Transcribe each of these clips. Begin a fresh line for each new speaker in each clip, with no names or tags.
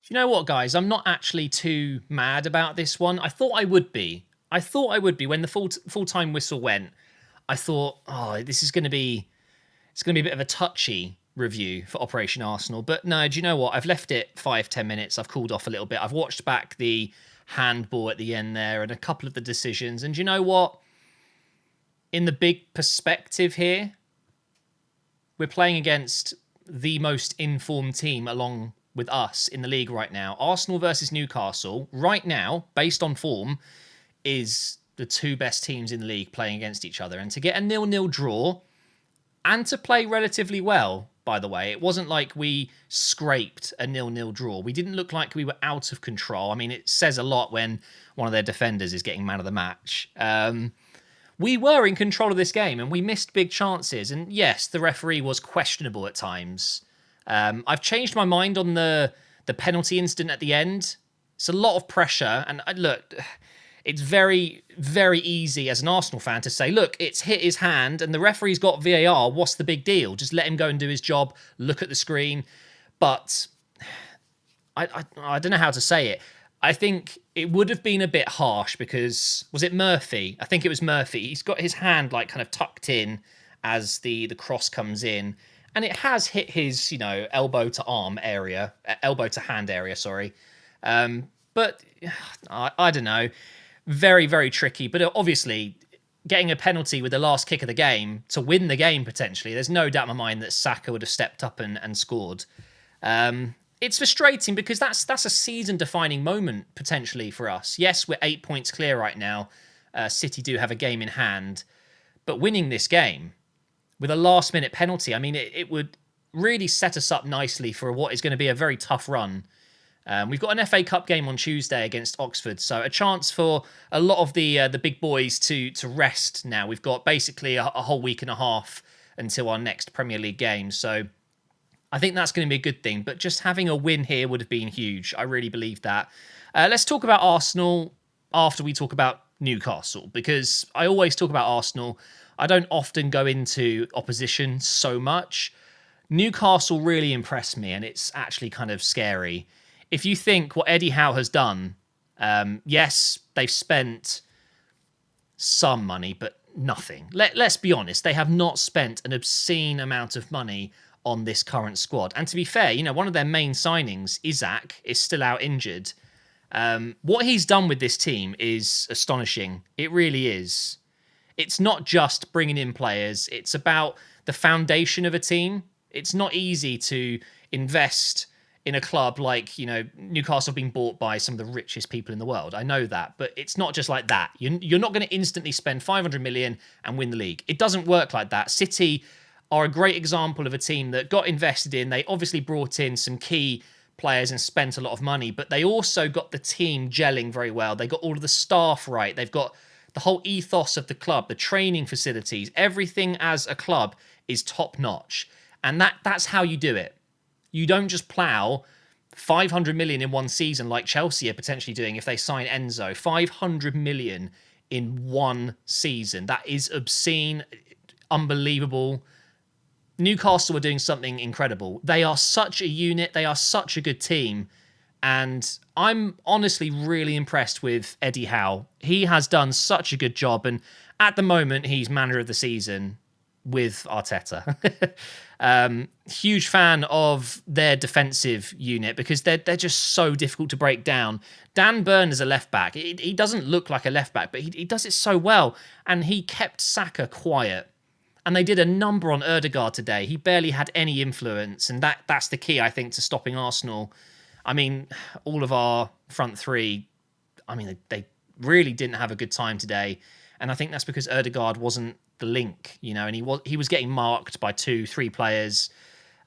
you know what, guys? I'm not actually too mad about this one. I thought I would be. I thought I would be when the full time whistle went. I thought, oh, this is going to be it's going to be a bit of a touchy review for Operation Arsenal. But no, do you know what? I've left it 5-10 minutes. I've cooled off a little bit. I've watched back the handball at the end there and a couple of the decisions. And do you know what? In the big perspective here, we're playing against the most informed team along with us in the league right now. Arsenal versus Newcastle, right now, based on form, is the two best teams in the league playing against each other. And to get a 0-0 draw and to play relatively well, by the way, it wasn't like we scraped a 0-0 draw. We didn't look like we were out of control. I mean, it says a lot when one of their defenders is getting man of the match. We were in control of this game and we missed big chances. And yes, the referee was questionable at times. I've changed my mind on the penalty incident at the end. It's a lot of pressure. And look, it's very, very easy as an Arsenal fan to say, look, it's hit his hand and the referee's got VAR. What's the big deal? Just let him go and do his job. Look at the screen. But I don't know how to say it. I think it would have been a bit harsh because, was it Murphy? I think it was Murphy. He's got his hand like kind of tucked in as the cross comes in. And it has hit his, elbow to arm area, elbow to hand area, sorry. But I don't know. Very, very tricky. But obviously, getting a penalty with the last kick of the game to win the game potentially, there's no doubt in my mind that Saka would have stepped up and scored. It's frustrating because that's a season-defining moment potentially for us. Yes, we're 8 points clear right now. City do have a game in hand. But winning this game with a last-minute penalty, I mean, it would really set us up nicely for what is going to be a very tough run. We've got an FA Cup game on Tuesday against Oxford, so a chance for a lot of the big boys to rest now. We've got basically a whole week and a half until our next Premier League game, so I think that's going to be a good thing, but just having a win here would have been huge. I really believe that. Let's talk about Arsenal after we talk about Newcastle, because I always talk about Arsenal. I don't often go into opposition so much. Newcastle really impressed me, and it's actually kind of scary. If you think what Eddie Howe has done, yes, they've spent some money, but nothing. Let's be honest, they have not spent an obscene amount of money on this current squad. And to be fair, one of their main signings, Isaac, is still out injured. What he's done with this team is astonishing. It really is. It's not just bringing in players. It's about the foundation of a team. It's not easy to invest in a club like, Newcastle being bought by some of the richest people in the world. I know that, but it's not just like that. You're not going to instantly spend 500 million and win the league. It doesn't work like that. City are a great example of a team that got invested in. They obviously brought in some key players and spent a lot of money, but they also got the team gelling very well. They got all of the staff right. They've got the whole ethos of the club, the training facilities, everything as a club is top notch. And that's how you do it. You don't just plough 500 million in one season like Chelsea are potentially doing if they sign Enzo. 500 million in one season. That is obscene, unbelievable. Newcastle are doing something incredible. They are such a unit. They are such a good team. And I'm honestly really impressed with Eddie Howe. He has done such a good job. And at the moment, he's manager of the season with Arteta. Huge fan of their defensive unit because they're just so difficult to break down. Dan Burn is a left back. He doesn't look like a left back, but he does it so well. And he kept Saka quiet. And they did a number on Ødegaard today. He barely had any influence. And that's the key, I think, to stopping Arsenal. I mean, all of our front three, they really didn't have a good time today. And I think that's because Ødegaard wasn't the link, and he was getting marked by 2-3 players.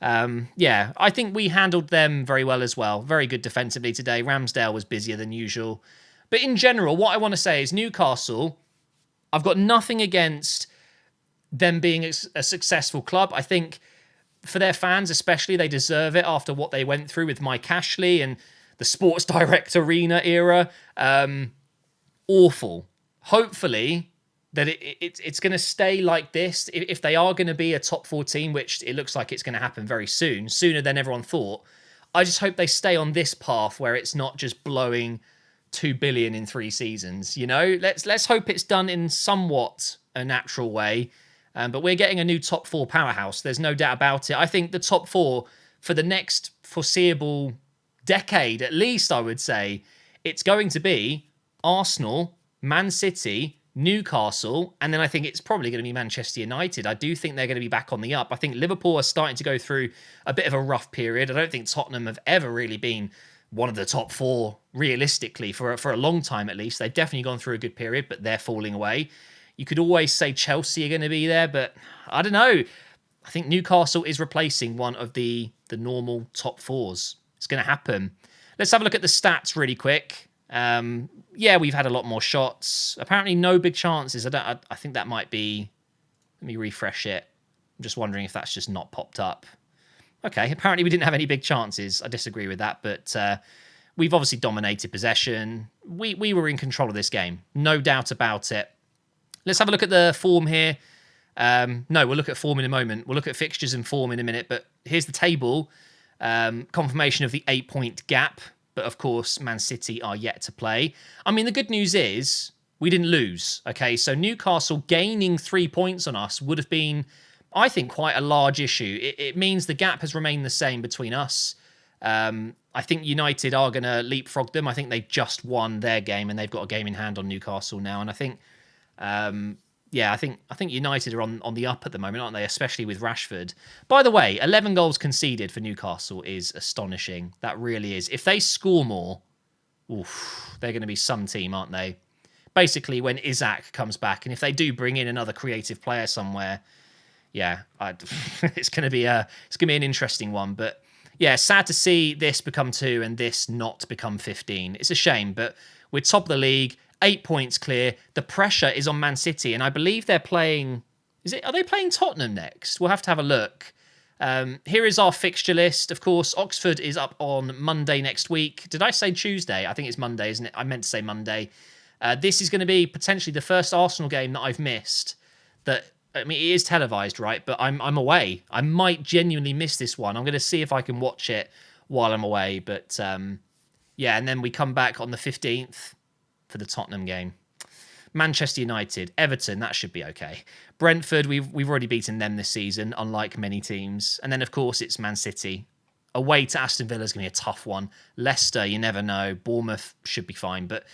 I think we handled them very well as well. Very good defensively today. Ramsdale was busier than usual. But in general, what I want to say is Newcastle, I've got nothing against them being a successful club. I think for their fans especially, they deserve it after what they went through with Mike Ashley and the Sports Direct Arena era. Awful. Hopefully that it's going to stay like this. If they are going to be a top 4 team, which it looks like it's going to happen very soon, sooner than everyone thought, I just hope they stay on this path where it's not just blowing 2 billion in 3 seasons. Let's hope it's done in somewhat a natural way. But we're getting a new top four powerhouse. There's no doubt about it. I think the top four for the next foreseeable decade, at least, I would say, it's going to be Arsenal, Man City, Newcastle, and then I think it's probably going to be Manchester United. I do think they're going to be back on the up. I think Liverpool are starting to go through a bit of a rough period. I don't think Tottenham have ever really been one of the top four realistically for a long time at least. They've definitely gone through a good period, but they're falling away. You could always say Chelsea are going to be there, but I don't know. I think Newcastle is replacing one of the normal top fours. It's going to happen. Let's have a look at the stats really quick. Yeah, we've had a lot more shots. Apparently, no big chances. I think that might be. Let me refresh it. I'm just wondering if that's just not popped up. Okay, apparently we didn't have any big chances. I disagree with that, but we've obviously dominated possession. We were in control of this game, no doubt about it. Let's have a look at the form here. No, we'll look at form in a moment. We'll look at fixtures and form in a minute, but here's the table. Confirmation of the 8-point gap, but of course, Man City are yet to play. I mean, the good news is we didn't lose, okay? So Newcastle gaining 3 points on us would have been, I think, quite a large issue. It means the gap has remained the same between us. I think United are going to leapfrog them. I think they've just won their game and they've got a game in hand on Newcastle now. And I think, I think United are on the up at the moment, aren't they? Especially with Rashford. By the way, 11 goals conceded for Newcastle is astonishing. That really is. If they score more, they're going to be some team, aren't they? Basically, when Isaac comes back, and if they do bring in another creative player somewhere, it's going to be an interesting one. But yeah, sad to see this become 2 and this not become 15. It's a shame, but we're top of the league, 8 points clear. The pressure is on Man City, and I believe they're playing. Are they playing Tottenham next? We'll have to have a look. Here is our fixture list. Of course, Oxford is up on Monday next week. Did I say Tuesday? I think it's Monday, isn't it? I meant to say Monday. This is going to be potentially the first Arsenal game that I've missed. It is televised, right? But I'm away. I might genuinely miss this one. I'm going to see if I can watch it while I'm away. But and then we come back on the 15th for the Tottenham game. Manchester United, Everton, that should be okay. Brentford, we've already beaten them this season, unlike many teams. And then, of course, it's Man City. Away to Aston Villa is going to be a tough one. Leicester, you never know. Bournemouth should be fine. But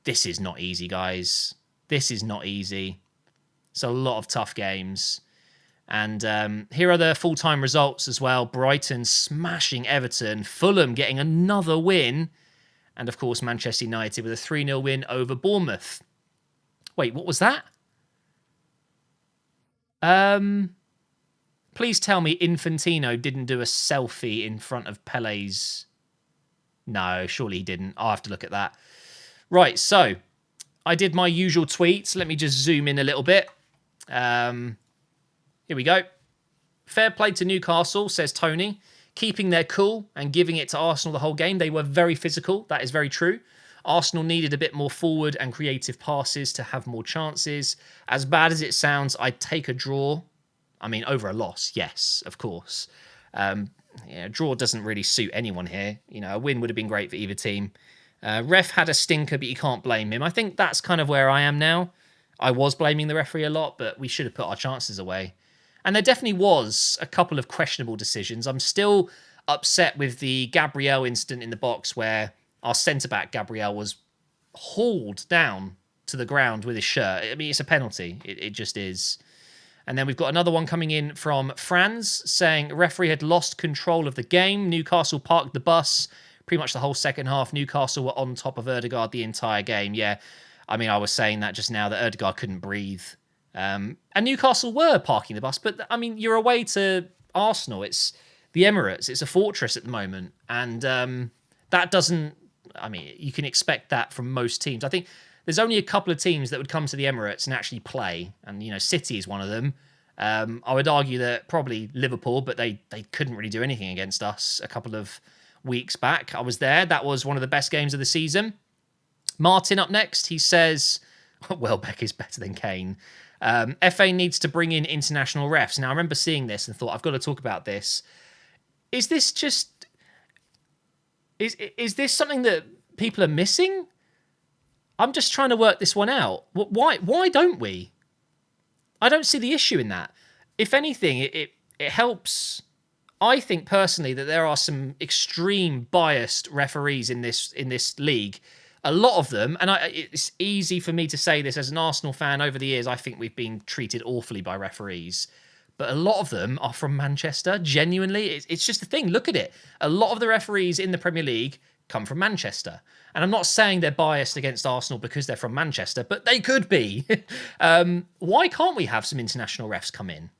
this is not easy, guys. This is not easy. It's a lot of tough games. And here are the full-time results as well. Brighton smashing Everton. Fulham getting another win. And, of course, Manchester United with a 3-0 win over Bournemouth. Wait, what was that? Please tell me Infantino didn't do a selfie in front of Pele's... No, surely he didn't. I'll have to look at that. Right, so I did my usual tweets. Let me just zoom in a little bit. Here we go. Fair play to Newcastle, says Tony. Keeping their cool and giving it to Arsenal the whole game. They were very physical. That is very true. Arsenal needed a bit more forward and creative passes to have more chances. As bad as it sounds, I'd take a draw. I mean, over a loss, yes, of course. A draw doesn't really suit anyone here. A win would have been great for either team. Ref had a stinker, but you can't blame him. I think that's kind of where I am now. I was blaming the referee a lot, but we should have put our chances away. And there definitely was a couple of questionable decisions. I'm still upset with the Gabriel incident in the box where our centre-back, Gabriel, was hauled down to the ground with his shirt. I mean, it's a penalty. It just is. And then we've got another one coming in from Franz saying referee had lost control of the game. Newcastle parked the bus pretty much the whole second half. Newcastle were on top of Ødegaard the entire game. Yeah, I mean, I was saying that just now, that Ødegaard couldn't breathe. And Newcastle were parking the bus, but I mean, you're away to Arsenal. It's the Emirates. It's a fortress at the moment. And that doesn't, I mean, you can expect that from most teams. I think there's only a couple of teams that would come to the Emirates and actually play. And, City is one of them. I would argue that probably Liverpool, but they couldn't really do anything against us a couple of weeks back. I was there. That was one of the best games of the season. Martin up next. He says, Welbeck is better than Kane. FA needs to bring in international refs. Now, I remember seeing this and thought, I've got to talk about this. Is this just... Is this something that people are missing? I'm just trying to work this one out. Why don't we? I don't see the issue in that. If anything, it helps. I think personally that there are some extreme biased referees in this league. A lot of them, and it's easy for me to say this as an Arsenal fan. Over the years, I think we've been treated awfully by referees, but a lot of them are from Manchester. Genuinely, it's just a thing. Look at it. A lot of the referees in the Premier League come from Manchester. And I'm not saying they're biased against Arsenal because they're from Manchester, but they could be. Why can't we have some international refs come in?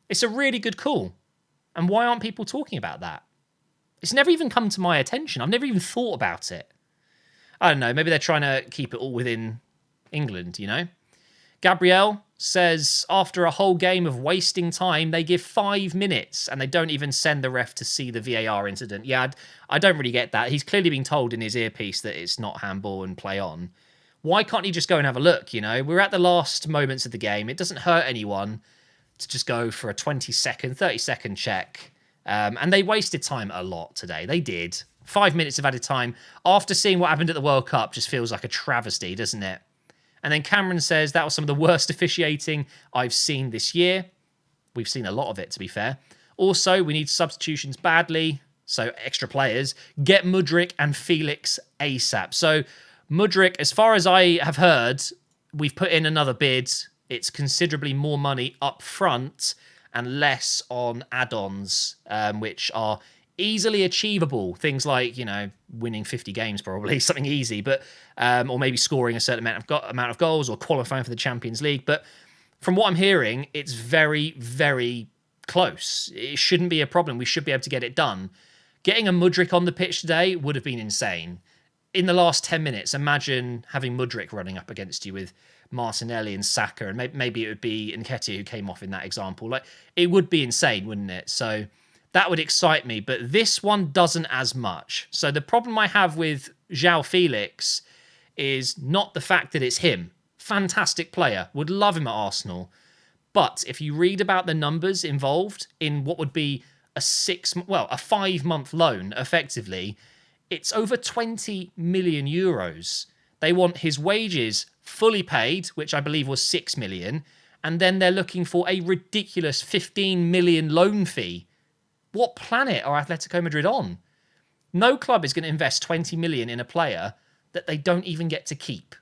It's a really good call. And why aren't people talking about that? It's never even come to my attention. I've never even thought about it. I don't know. Maybe they're trying to keep it all within England, you know? Gabrielle says, after a whole game of wasting time, they give 5 minutes and they don't even send the ref to see the VAR incident. Yeah, I don't really get that. He's clearly been told in his earpiece that it's not handball and play on. Why can't he just go and have a look, you know? We're at the last moments of the game. It doesn't hurt anyone to just go for a 20-second, 30-second check. And they wasted time a lot today. They did. 5 minutes of added time after seeing what happened at the World Cup just feels like a travesty, doesn't it? And then Cameron says that was some of the worst officiating I've seen this year. We've seen a lot of it, to be fair. Also, we need substitutions badly, so extra players. Get Mudryk and Felix ASAP. So Mudryk, as far as I have heard, we've put in another bid. It's considerably more money up front and less on add-ons, which are easily achievable. Things like, you know, winning 50 games, probably something easy, but or maybe scoring a certain amount of goals or qualifying for the Champions League. But from what I'm hearing, it's very, very close. It shouldn't be a problem. We should be able to get it done. Getting a Mudryk on the pitch today would have been insane. In the last 10 minutes, imagine having Mudryk running up against you with Martinelli and Saka, and maybe it would be Nketiah who came off in that example. Like, it would be insane, wouldn't it? So that would excite me, but this one doesn't as much. So the problem I have with João Felix is not the fact that it's him. Fantastic player. Would love him at Arsenal. But if you read about the numbers involved in what would be a 5-month loan, effectively, it's over 20 million euros. They want his wages fully paid, which I believe was 6 million, and then they're looking for a ridiculous 15 million loan fee. What planet are Atletico Madrid on? No club is going to invest 20 million in a player that they don't even get to keep.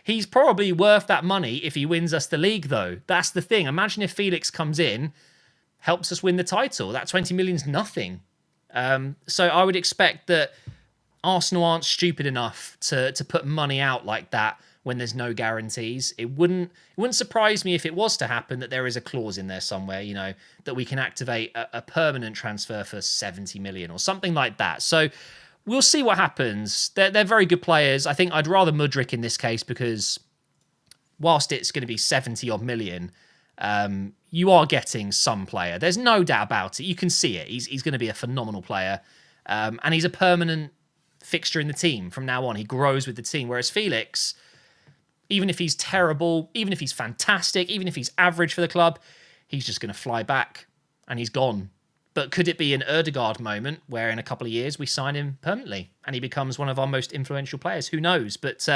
He's probably worth that money if he wins us the league, though. That's the thing. Imagine if Felix comes in, helps us win the title. That 20 million's nothing. So I would expect that Arsenal aren't stupid enough to put money out like that when there's no guarantees. It wouldn't surprise me if it was to happen that there is a clause in there somewhere, you know, that we can activate a permanent transfer for 70 million or something like that. So we'll see what happens. They're very good players. I think I'd rather Mudryk in this case because whilst it's going to be 70 odd million, you are getting some player. There's no doubt about it. You can see it. He's going to be a phenomenal player. And he's a permanent fixture in the team from now on. He grows with the team. Whereas Felix, even if he's terrible, even if he's fantastic, even if he's average for the club, he's just going to fly back and he's gone. But could it be an Ødegaard moment where in a couple of years we sign him permanently and he becomes one of our most influential players? Who knows? But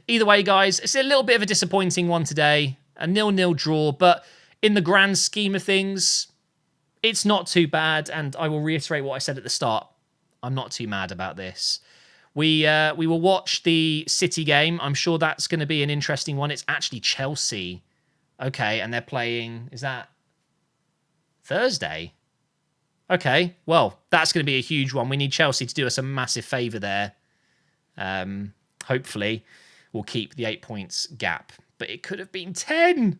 either way, guys, it's a little bit of a disappointing one today. A 0-0 draw, but in the grand scheme of things, it's not too bad. And I will reiterate what I said at the start. I'm not too mad about this. We will watch the City game. I'm sure that's going to be an interesting one. It's actually Chelsea. Okay, and they're playing... Is that Thursday? Okay, well, that's going to be a huge one. We need Chelsea to do us a massive favour there. Hopefully, we'll keep the 8 points gap. But it could have been 10.